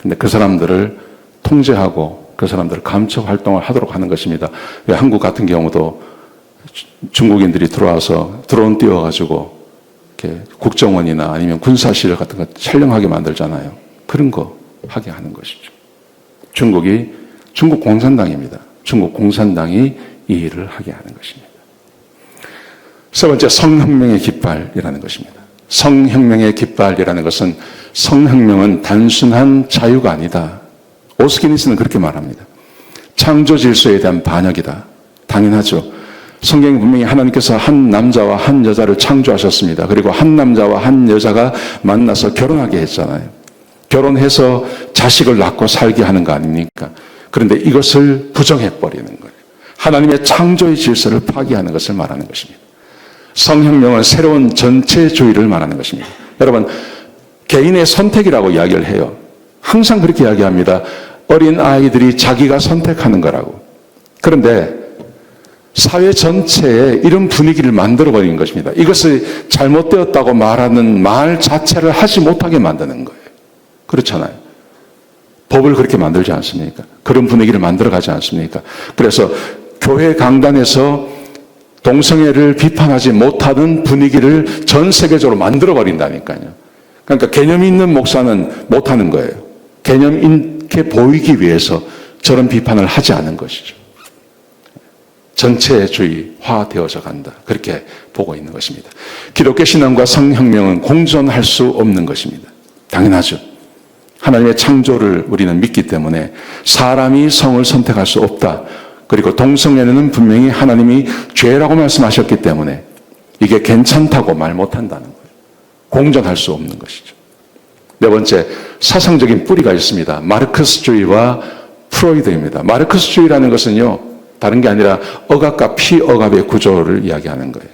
근데 그 사람들을 통제하고 그 사람들을 감청 활동을 하도록 하는 것입니다. 왜 한국 같은 경우도 중국인들이 들어와서 드론 띄워가지고 이렇게 국정원이나 아니면 군사실 같은 거 촬영하게 만들잖아요. 그런 거 하게 하는 것이죠. 중국 공산당입니다. 중국 공산당이 이 일을 하게 하는 것입니다. 세 번째, 성혁명의 깃발이라는 것입니다. 성혁명의 깃발이라는 것은 성혁명은 단순한 자유가 아니다. 오스키니스는 그렇게 말합니다. 창조 질서에 대한 반역이다. 당연하죠. 성경에 분명히 하나님께서 한 남자와 한 여자를 창조하셨습니다. 그리고 한 남자와 한 여자가 만나서 결혼하게 했잖아요. 결혼해서 자식을 낳고 살게 하는 거 아닙니까? 그런데 이것을 부정해버리는 거예요. 하나님의 창조의 질서를 파괴하는 것을 말하는 것입니다. 성혁명은 새로운 전체주의를 말하는 것입니다. 여러분, 개인의 선택이라고 이야기를 해요. 항상 그렇게 이야기합니다. 어린 아이들이 자기가 선택하는 거라고. 그런데 사회 전체에 이런 분위기를 만들어버리는 것입니다. 이것을 잘못되었다고 말하는 말 자체를 하지 못하게 만드는 거예요. 그렇잖아요. 법을 그렇게 만들지 않습니까? 그런 분위기를 만들어가지 않습니까? 그래서 교회 강단에서 동성애를 비판하지 못하는 분위기를 전 세계적으로 만들어버린다니까요. 그러니까 개념 있는 목사는 못하는 거예요. 개념 있게 보이기 위해서 저런 비판을 하지 않은 것이죠. 전체주의화 되어져 간다. 그렇게 보고 있는 것입니다. 기독교 신앙과 성혁명은 공존할 수 없는 것입니다. 당연하죠. 하나님의 창조를 우리는 믿기 때문에 사람이 성을 선택할 수 없다. 그리고 동성애는 분명히 하나님이 죄라고 말씀하셨기 때문에 이게 괜찮다고 말 못한다는 거예요. 공존할 수 없는 것이죠. 네 번째, 사상적인 뿌리가 있습니다. 마르크스주의와 프로이드입니다. 마르크스주의라는 것은요, 다른 게 아니라 억압과 피억압의 구조를 이야기하는 거예요.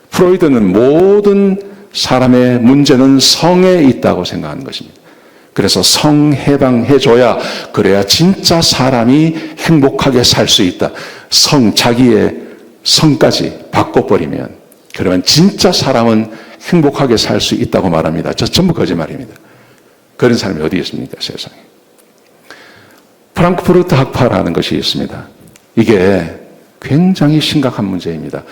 프로이드는 모든 사람의 문제는 성에 있다고 생각하는 것입니다. 그래서 성해방해줘야 그래야 진짜 사람이 행복하게 살 수 있다. 자기의 성까지 바꿔버리면 그러면 진짜 사람은 행복하게 살 수 있다고 말합니다. 저 전부 거짓말입니다. 그런 사람이 어디 있습니까, 세상에. 프랑크푸르트 학파라는 것이 있습니다. 이게 굉장히 심각한 문제입니다.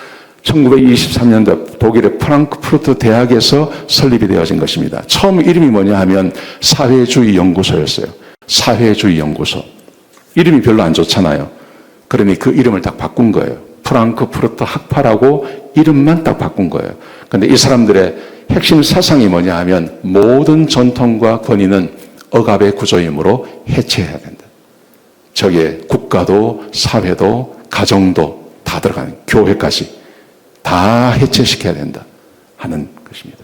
1923년도 독일의 프랑크푸르트 대학에서 설립이 되어진 것입니다. 처음 이름이 뭐냐 하면 사회주의 연구소였어요. 사회주의 연구소. 이름이 별로 안 좋잖아요. 그러니 그 이름을 딱 바꾼 거예요. 프랑크푸르트 학파라고 이름만 딱 바꾼 거예요. 그런데 이 사람들의 핵심 사상이 뭐냐 하면 모든 전통과 권위는 억압의 구조이므로 해체해야 된다. 저게 국가도 사회도 가정도 다 들어가는 교회까지 다 해체시켜야 된다 하는 것입니다.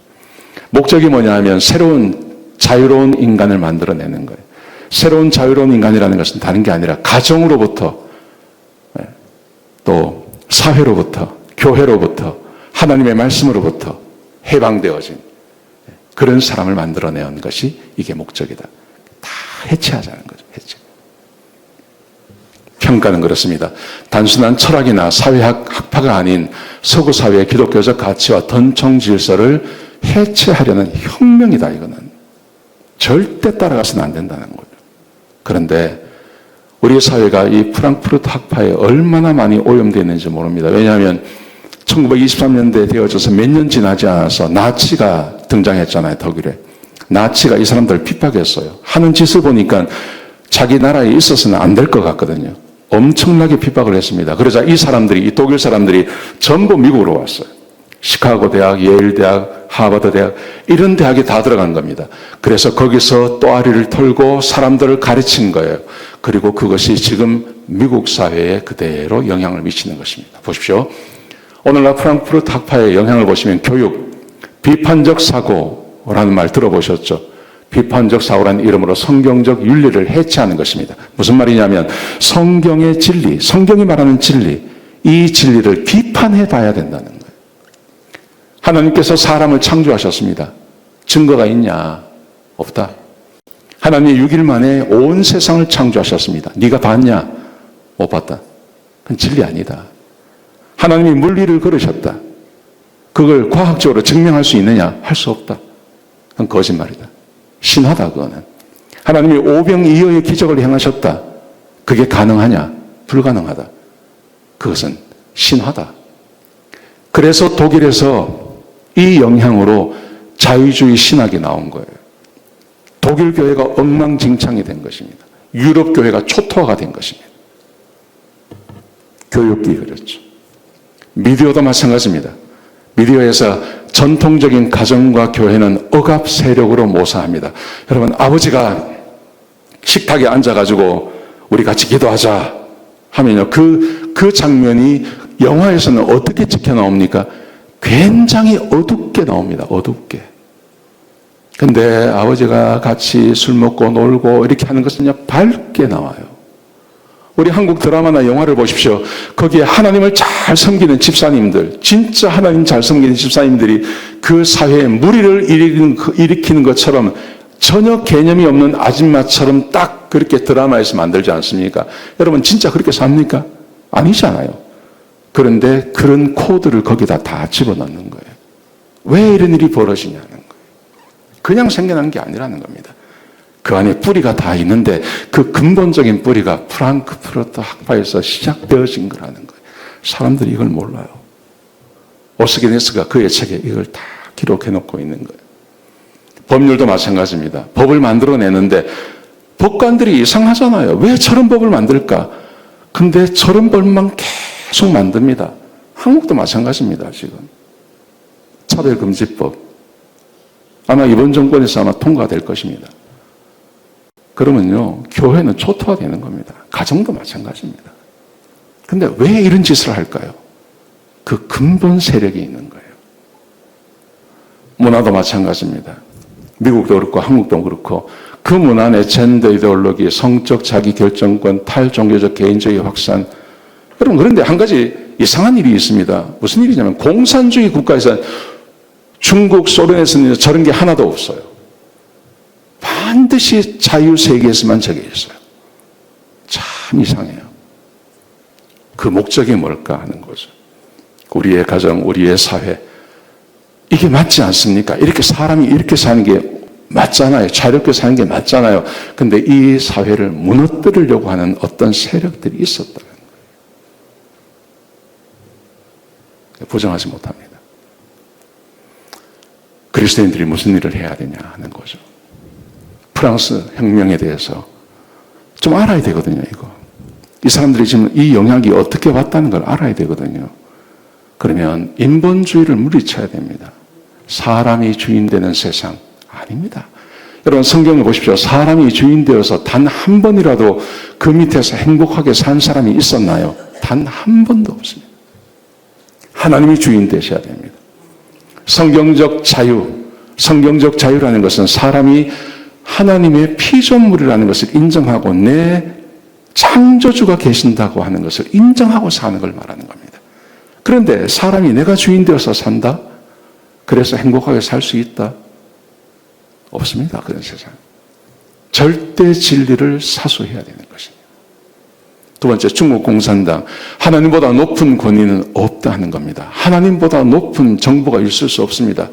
목적이 뭐냐 하면 새로운 자유로운 인간을 만들어내는 거예요. 새로운 자유로운 인간이라는 것은 다른 게 아니라 가정으로부터 또 사회로부터 교회로부터 하나님의 말씀으로부터 해방되어진 그런 사람을 만들어내는 것이 이게 목적이다. 다 해체하자는 거죠. 해체. 평가는 그렇습니다. 단순한 철학이나 사회학 학파가 아닌 서구 사회의 기독교적 가치와 전통 질서를 해체하려는 혁명이다. 이거는 절대 따라가서는 안 된다는 거죠. 그런데 우리 사회가 이 프랑크푸르트 학파에 얼마나 많이 오염되어 있는지 모릅니다. 왜냐하면 1923년대에 되어져서 몇 년 지나지 않아서 나치가 등장했잖아요. 독일에. 나치가 이 사람들을 핍박했어요. 하는 짓을 보니까 자기 나라에 있어서는 안 될 것 같거든요. 엄청나게 핍박을 했습니다. 그러자 이 사람들이, 이 독일 사람들이 전부 미국으로 왔어요. 시카고 대학, 예일 대학, 하버드 대학, 이런 대학에 다 들어간 겁니다. 그래서 거기서 또아리를 털고 사람들을 가르친 거예요. 그리고 그것이 지금 미국 사회에 그대로 영향을 미치는 것입니다. 보십시오. 오늘날 프랑크푸르트 학파의 영향을 보시면 교육, 비판적 사고라는 말 들어보셨죠? 비판적 사고라는 이름으로 성경적 윤리를 해체하는 것입니다. 무슨 말이냐면 성경의 진리, 성경이 말하는 진리, 이 진리를 비판해 봐야 된다는 거예요. 하나님께서 사람을 창조하셨습니다. 증거가 있냐? 없다. 하나님이 6일 만에 온 세상을 창조하셨습니다. 네가 봤냐? 못 봤다. 그건 진리 아니다. 하나님이 물리를 걸으셨다. 그걸 과학적으로 증명할 수 있느냐? 할 수 없다. 그건 거짓말이다. 신화다, 그거는. 하나님이 오병이어의 기적을 행하셨다. 그게 가능하냐? 불가능하다. 그것은 신화다. 그래서 독일에서 이 영향으로 자유주의 신학이 나온 거예요. 독일 교회가 엉망진창이 된 것입니다. 유럽 교회가 초토화가 된 것입니다. 교육이 그렇죠. 미디어도 마찬가지입니다. 미디어에서 전통적인 가정과 교회는 억압 세력으로 모사합니다. 여러분, 아버지가 식탁에 앉아가지고 우리 같이 기도하자 하면요. 그 장면이 영화에서는 어떻게 찍혀 나옵니까? 굉장히 어둡게 나옵니다. 어둡게. 근데 아버지가 같이 술 먹고 놀고 이렇게 하는 것은 밝게 나와요. 우리 한국 드라마나 영화를 보십시오. 거기에 하나님을 잘 섬기는 집사님들, 진짜 하나님 잘 섬기는 집사님들이 그 사회에 무리를 일으키는 것처럼 전혀 개념이 없는 아줌마처럼 딱 그렇게 드라마에서 만들지 않습니까? 여러분 진짜 그렇게 삽니까? 아니잖아요. 그런데 그런 코드를 거기다 다 집어넣는 거예요. 왜 이런 일이 벌어지냐는 거예요. 그냥 생겨난 게 아니라는 겁니다. 그 안에 뿌리가 다 있는데 그 근본적인 뿌리가 프랑크푸르트 학파에서 시작되어진 거라는 거예요. 사람들이 이걸 몰라요. 오스게네스가 그의 책에 이걸 다 기록해 놓고 있는 거예요. 법률도 마찬가지입니다. 법을 만들어내는데 법관들이 이상하잖아요. 왜 저런 법을 만들까? 근데 저런 법만 계속 만듭니다. 한국도 마찬가지입니다. 지금 차별금지법 아마 이번 정권에서 아마 통과될 것입니다. 그러면요, 교회는 초토화되는 겁니다. 가정도 마찬가지입니다. 근데 왜 이런 짓을 할까요? 그 근본 세력이 있는 거예요. 문화도 마찬가지입니다. 미국도 그렇고 한국도 그렇고 그 문화 내 젠더 이데올로기, 성적 자기 결정권, 탈종교적 개인주의 확산. 여러분 그런데 한 가지 이상한 일이 있습니다. 무슨 일이냐면 공산주의 국가에서 중국, 소련에서는 저런 게 하나도 없어요. 반드시 자유세계에서만 저게 있어요. 참 이상해요. 그 목적이 뭘까 하는 거죠. 우리의 가정, 우리의 사회. 이게 맞지 않습니까? 이렇게 사람이 이렇게 사는 게 맞잖아요. 자유롭게 사는 게 맞잖아요. 근데 이 사회를 무너뜨리려고 하는 어떤 세력들이 있었다는 거예요. 부정하지 못합니다. 그리스도인들이 무슨 일을 해야 되냐 하는 거죠. 프랑스 혁명에 대해서 좀 알아야 되거든요, 이거. 이 사람들이 지금 이 영향이 어떻게 왔다는 걸 알아야 되거든요. 그러면 인본주의를 물리쳐야 됩니다. 사람이 주인 되는 세상 아닙니다. 여러분 성경을 보십시오. 사람이 주인 되어서 단 한 번이라도 그 밑에서 행복하게 산 사람이 있었나요? 단 한 번도 없습니다. 하나님이 주인 되셔야 됩니다. 성경적 자유라는 것은 사람이 하나님의 피조물이라는 것을 인정하고 내 창조주가 계신다고 하는 것을 인정하고 사는 걸 말하는 겁니다. 그런데 사람이 내가 주인 되어서 산다? 그래서 행복하게 살 수 있다? 없습니다. 그런 세상. 절대 진리를 사수해야 되는 것입니다. 두 번째, 중국 공산당. 하나님보다 높은 권위는 없다 하는 겁니다. 하나님보다 높은 정부가 있을 수 없습니다.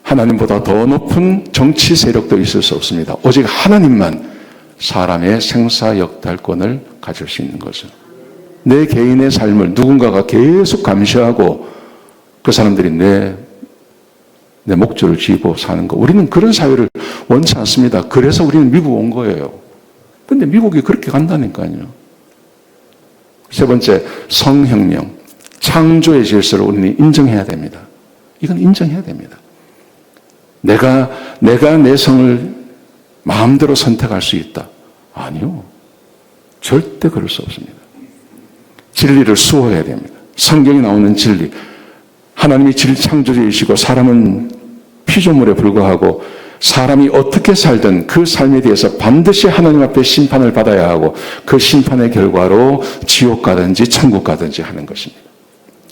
하나님보다 더 높은 정치 세력도 있을 수 없습니다. 오직 하나님만 사람의 생사역달권을 가질 수 있는 거죠. 내 개인의 삶을 누군가가 계속 감시하고 그 사람들이 내 목줄을 쥐고 사는 거. 우리는 그런 사회를 원치 않습니다. 그래서 우리는 미국 온 거예요. 근데 미국이 그렇게 간다니까요. 세 번째, 성혁명. 창조의 질서를 우리는 인정해야 됩니다. 이건 인정해야 됩니다. 내가 내 성을 마음대로 선택할 수 있다. 아니요. 절대 그럴 수 없습니다. 진리를 수호해야 됩니다. 성경에 나오는 진리. 하나님이 창조주이시고 사람은 피조물에 불과하고 사람이 어떻게 살든 그 삶에 대해서 반드시 하나님 앞에 심판을 받아야 하고 그 심판의 결과로 지옥 가든지 천국 가든지 하는 것입니다.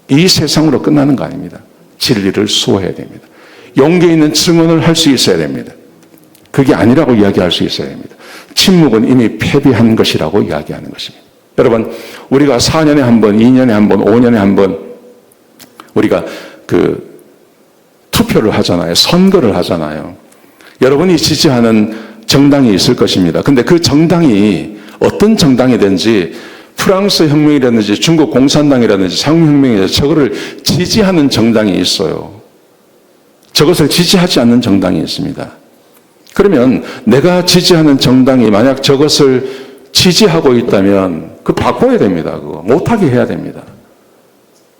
이 세상으로 끝나는 거 아닙니다. 진리를 수호해야 됩니다. 용기 있는 증언을 할 수 있어야 됩니다. 그게 아니라고 이야기할 수 있어야 됩니다. 침묵은 이미 패배한 것이라고 이야기하는 것입니다. 여러분, 우리가 4년에 한 번, 2년에 한 번, 5년에 한 번 우리가 투표를 하잖아요. 선거를 하잖아요. 여러분이 지지하는 정당이 있을 것입니다. 근데 그 정당이 어떤 정당이든지 프랑스 혁명이라든지 중국 공산당이라든지 상업혁명이라든지 저거를 지지하는 정당이 있어요. 저것을 지지하지 않는 정당이 있습니다. 그러면 내가 지지하는 정당이 만약 저것을 지지하고 있다면 그거 바꿔야 됩니다. 그거 못하게 해야 됩니다.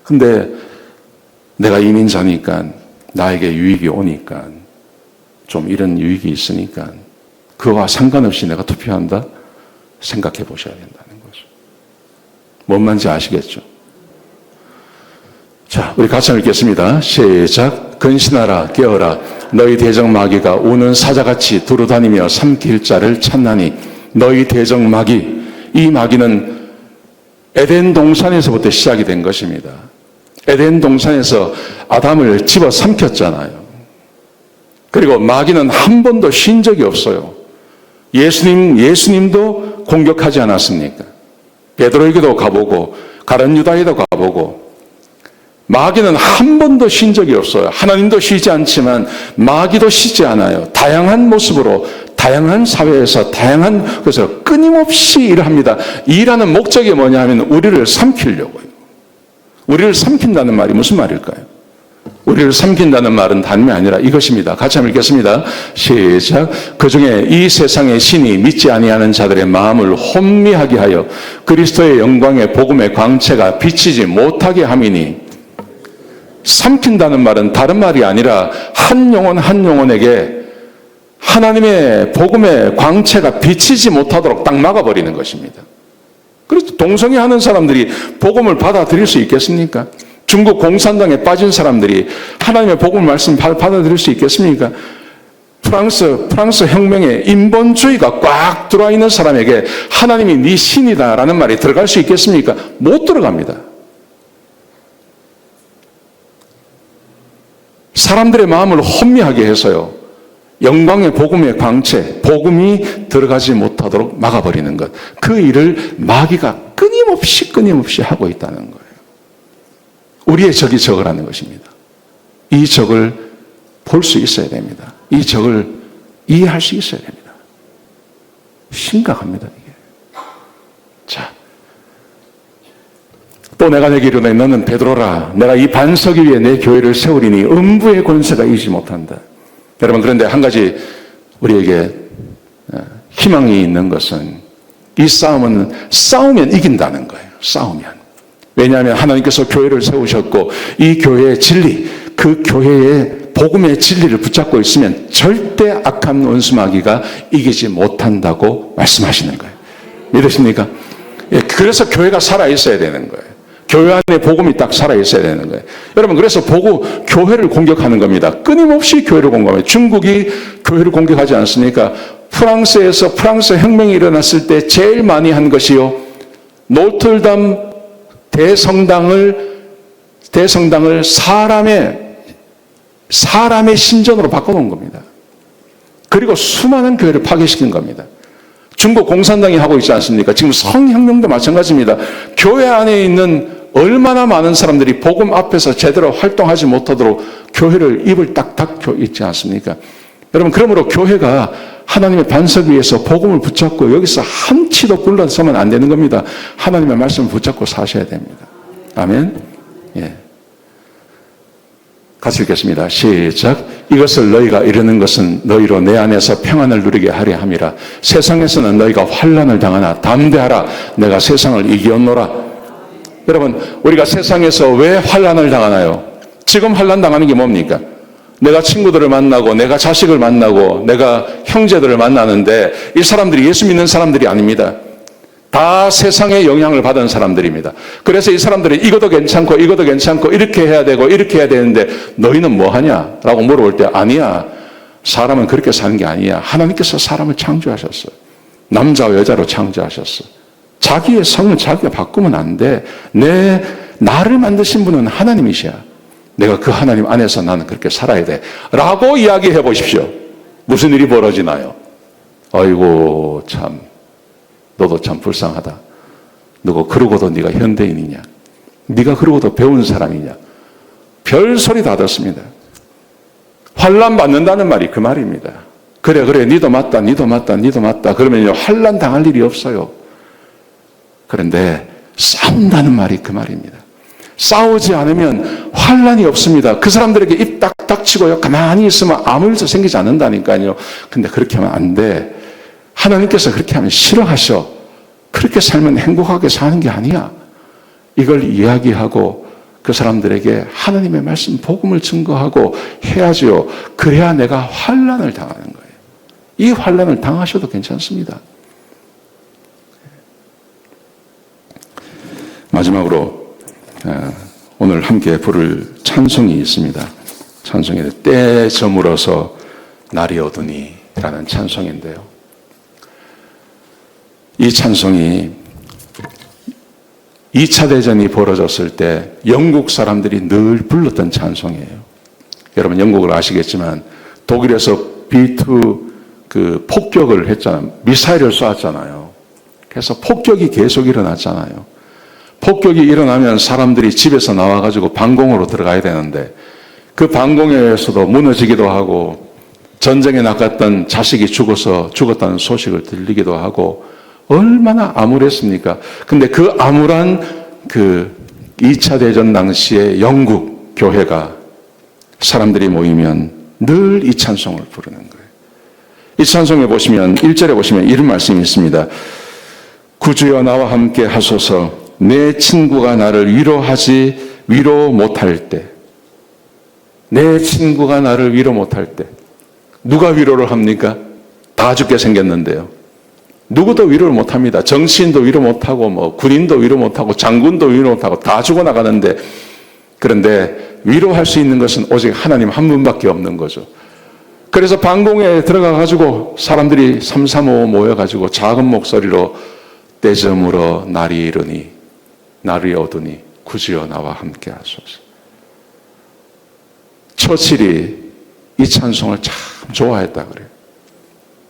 근데 내가 이민자니까 나에게 유익이 오니까 좀 이런 유익이 있으니까 그와 상관없이 내가 투표한다? 생각해 보셔야 된다는 거죠. 뭔 말인지 아시겠죠? 자, 우리 같이 읽겠습니다. 시작. 근신하라 깨어라 너희 대적 마귀가 우는 사자같이 두루다니며 삼킬 자를 찾나니 너희 대적 마귀, 이 마귀는 에덴 동산에서부터 시작이 된 것입니다. 에덴 동산에서 아담을 집어 삼켰잖아요. 그리고 마귀는 한 번도 쉰 적이 없어요. 예수님도 공격하지 않았습니까? 베드로에게도 가보고 가룟 유다에도 가보고 마귀는 한 번도 쉰 적이 없어요. 하나님도 쉬지 않지만 마귀도 쉬지 않아요. 다양한 모습으로 다양한 사회에서 다양한 것으로 끊임없이 일을 합니다. 일하는 목적이 뭐냐 하면 우리를 삼키려고요. 우리를 삼킨다는 말이 무슨 말일까요? 우리를 삼킨다는 말은 다름이 아니라 이것입니다. 같이 한번 읽겠습니다. 시작. 그중에 이 세상의 신이 믿지 아니하는 자들의 마음을 혼미하게 하여 그리스도의 영광의 복음의 광채가 비치지 못하게 함이니, 삼킨다는 말은 다른 말이 아니라 한 영혼 한 영혼에게 하나님의 복음의 광채가 비치지 못하도록 딱 막아버리는 것입니다. 그래서 동성애하는 사람들이 복음을 받아들일 수 있겠습니까? 중국 공산당에 빠진 사람들이 하나님의 복음 말씀 받아들일 수 있겠습니까? 프랑스 혁명에 인본주의가 꽉 들어와 있는 사람에게 하나님이 네 신이다라는 말이 들어갈 수 있겠습니까? 못 들어갑니다. 사람들의 마음을 혼미하게 해서요, 영광의 복음의 광채, 복음이 들어가지 못하도록 막아버리는 것, 그 일을 마귀가 끊임없이 하고 있다는 거예요. 우리의 적이 적이라는 것입니다. 이 적을 볼 수 있어야 됩니다. 이 적을 이해할 수 있어야 됩니다. 심각합니다, 이게. 자, 또 내가 내게 이르노니 너는 베드로라. 내가 이 반석 위에 내 교회를 세우리니 음부의 권세가 이기지 못한다. 여러분, 그런데 한 가지 우리에게 희망이 있는 것은 이 싸우면 이긴다는 거예요. 싸우면. 왜냐하면 하나님께서 교회를 세우셨고 이 교회의 진리, 그 교회의 복음의 진리를 붙잡고 있으면 절대 악한 원수마귀가 이기지 못한다고 말씀하시는 거예요. 믿으십니까? 예, 그래서 교회가 살아있어야 되는 거예요. 교회 안에 복음이 딱 살아있어야 되는 거예요. 여러분, 그래서 교회를 공격하는 겁니다. 끊임없이 교회를 공격합니다. 중국이 교회를 공격하지 않습니까? 프랑스에서 프랑스 혁명이 일어났을 때 제일 많이 한 것이요, 노틀담 대성당을 사람의 신전으로 바꿔놓은 겁니다. 그리고 수많은 교회를 파괴시킨 겁니다. 중국 공산당이 하고 있지 않습니까? 지금 성혁명도 마찬가지입니다. 교회 안에 있는 얼마나 많은 사람들이 복음 앞에서 제대로 활동하지 못하도록 교회를 입을 딱 닫고 있지 않습니까? 여러분, 그러므로 교회가 하나님의 반석 위에서 복음을 붙잡고 여기서 한치도 불러서면 안 되는 겁니다. 하나님의 말씀을 붙잡고 사셔야 됩니다. 아멘. 예. 같이 읽겠습니다. 시작. 이것을 너희가 이루는 것은 너희로 내 안에서 평안을 누리게 하려 함이라. 세상에서는 너희가 환난을 당하나 담대하라. 내가 세상을 이기었노라. 여러분, 우리가 세상에서 왜 환난을 당하나요? 지금 환난 당하는 게 뭡니까? 내가 친구들을 만나고 내가 자식을 만나고 내가 형제들을 만나는데 이 사람들이 예수 믿는 사람들이 아닙니다. 다 세상의 영향을 받은 사람들입니다. 그래서 이 사람들이 이것도 괜찮고 이렇게 해야 되고 이렇게 해야 되는데 너희는 뭐 하냐? 라고 물어볼 때 아니야. 사람은 그렇게 사는 게 아니야. 하나님께서 사람을 창조하셨어. 남자와 여자로 창조하셨어. 자기의 성을 자기가 바꾸면 안 돼. 나를 만드신 분은 하나님이셔. 내가 그 하나님 안에서 나는 그렇게 살아야 돼. 라고 이야기해 보십시오. 무슨 일이 벌어지나요? 아이고, 참. 너도 참 불쌍하다. 너가 그러고도 네가 현대인이냐? 네가 그러고도 배운 사람이냐? 별 소리 다 듣습니다. 환난 받는다는 말이 그 말입니다. 그래, 니도 맞다. 그러면요, 환난 당할 일이 없어요. 그런데 싸운다는 말이 그 말입니다. 싸우지 않으면 환난이 없습니다. 그 사람들에게 입 딱 치고요, 가만히 있으면 아무 일도 생기지 않는다니까요. 근데 그렇게 하면 안 돼. 하나님께서 그렇게 하면 싫어하셔. 그렇게 살면 행복하게 사는 게 아니야. 이걸 이야기하고 그 사람들에게 하나님의 말씀, 복음을 증거하고 해야지요. 그래야 내가 환난을 당하는 거예요. 이 환난을 당하셔도 괜찮습니다. 마지막으로 오늘 함께 부를 찬송이 있습니다. 찬송이 때 저물어서 날이 오더니 라는 찬송인데요. 이 찬송이 2차 대전이 벌어졌을 때 영국 사람들이 늘 불렀던 찬송이에요. 여러분 영국을 아시겠지만 독일에서 B2 그 폭격을 했잖아요. 미사일을 쏘았잖아요. 그래서 폭격이 계속 일어났잖아요. 폭격이 일어나면 사람들이 집에서 나와가지고 방공으로 들어가야 되는데 그 방공에서도 무너지기도 하고 전쟁에 나갔던 자식이 죽었다는 소식을 들리기도 하고 얼마나 암울했습니까? 근데 그 암울한 그 2차 대전 당시에 영국 교회가 사람들이 모이면 늘 이 찬송을 부르는 거예요. 이 찬송에 보시면 1절에 보시면 이런 말씀이 있습니다. 구주여 나와 함께 하소서 내 친구가 나를 위로 못할 때 내 친구가 나를 위로 못할 때 누가 위로를 합니까? 다 죽게 생겼는데요. 누구도 위로를 못합니다. 정치인도 위로 못하고 군인도 위로 못하고 장군도 위로 못하고 다 죽어나가는데 그런데 위로할 수 있는 것은 오직 하나님 한 분밖에 없는 거죠. 그래서 방공에 들어가가지고 사람들이 335 모여가지고 작은 목소리로 때저물어 날이 오더니 구주여 나와 함께 하소서. 처칠이 이 찬송을 참 좋아했다 그래요.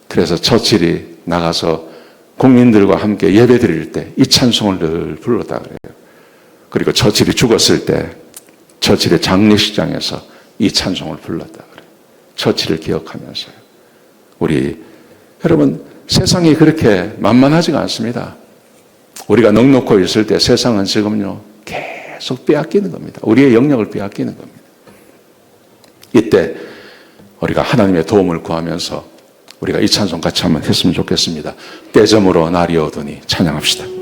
그래서 처칠이 나가서 국민들과 함께 예배 드릴 때 이 찬송을 늘 불렀다 그래요. 그리고 처칠이 죽었을 때 처칠의 장례식장에서 이 찬송을 불렀다 그래요. 처칠을 기억하면서요. 여러분 세상이 그렇게 만만하지가 않습니다. 우리가 넉넉고 있을 때 세상은 지금요 계속 빼앗기는 겁니다. 우리의 영역을 빼앗기는 겁니다. 이때 우리가 하나님의 도움을 구하면서 우리가 이 찬송 같이 한번 했으면 좋겠습니다. 때저물어 날이 오더니 찬양합시다.